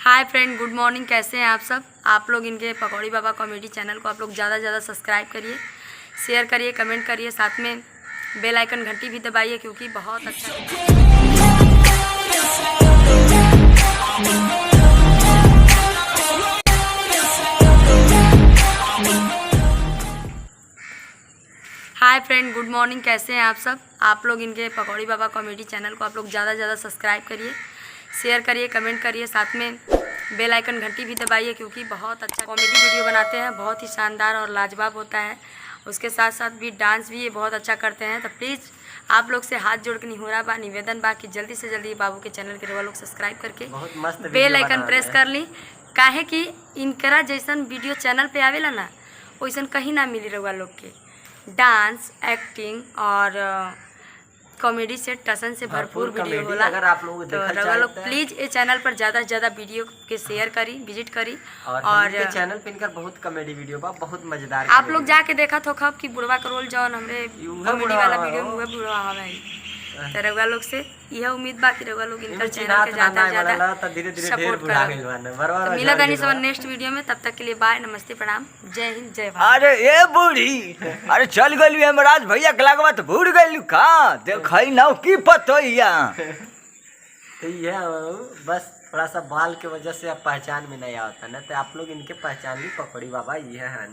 Hi friend, good morning. कैसे हैं आप सब? आप लोग इनके पकौड़ी बाबा कॉमेडी चैनल को आप लोग ज़्यादा से ज़्यादा सब्सक्राइब करिए, शेयर करिए, कमेंट करिए, साथ में बेल आइकन घंटी भी दबाइए क्योंकि बहुत अच्छा हाय फ्रेंड, गुड मॉर्निंग। कैसे हैं आप सब? आप लोग इनके पकौड़ी बाबा कॉमेडी चैनल को आप लोग ज़्यादा से ज़्यादा सब्सक्राइब करिए, शेयर करिए, कमेंट करिए, साथ में बेल आइकन घंटी भी दबाइए क्योंकि बहुत अच्छा कॉमेडी वीडियो बनाते हैं, बहुत ही शानदार और लाजवाब होता है। उसके साथ साथ भी डांस भी ये बहुत अच्छा करते हैं। तो प्लीज़ आप लोग से हाथ जोड़ के निहोरा बा, निवेदन बा कि जल्दी से जल्दी बाबू के चैनल के रवा लोग सब्सक्राइब करके बेल आइकन प्रेस कर ली, काहे कि इनकरा जैसन वीडियो चैनल पे आवेला ना वैसन कहीं ना मिली रवा लोग के। डांस, एक्टिंग और कॉमेडी से टसन से भरपूर वीडियो होला। अगर आप लोग तो रवा लोग प्लीज़ ये चैनल पर ज़्यादा से ज़्यादा वीडियो के शेयर करी, विजिट करी और चैनल पे इनका बहुत कॉमेडी वीडियो बा, बहुत मजेदार। आप लोग जाके देखा तो खब कि बुढ़वा का रोल जौन हमरे कॉमेडी वाला वीडियो में हुए बुढ़वा हवे। तो रवा लोग से यह उम्मीद बा कि रवा लोग इनका चैनल के ज़्यादा से ज़्यादा सपोर्ट करें। मिला दानी सब नेक्स्ट वीडियो में, तब तक के लिए बाय, नमस्ते, प्रणाम, जय हिंद, जय भारत। अरे ए बूढ़ी, अरे चल गई हेमराज भैया के लगवा तो भूल गई का देखई ना की पतोइया। तो ये बस थोड़ा सा बाल के वजह से अब पहचान में नहीं आता ना, तो आप लोग इनके पहचान ली पकौड़ी बाबा ये है।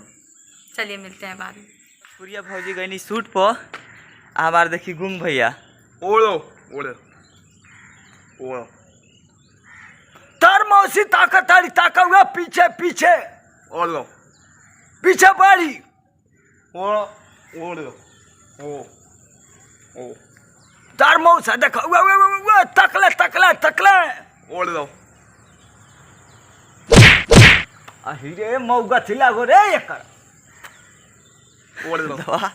चलिए मिलते हैं बाद में। पुरिया भौजी गई सूट पर, हमार देखी गुंग भैया ओढ़ो ओढ़ो ओढ़ो तार मौसी ताकत आरी ताका हुआ पीछे पीछे ओढ़ो पीछे बाड़ी ओढ़ो ओढ़ो ओ ओ तार मौसा देखा हुआ तकले तकले तकले ओढ़ो अहिरे मौगा थिला गो रे एकर ओढ़ो दवा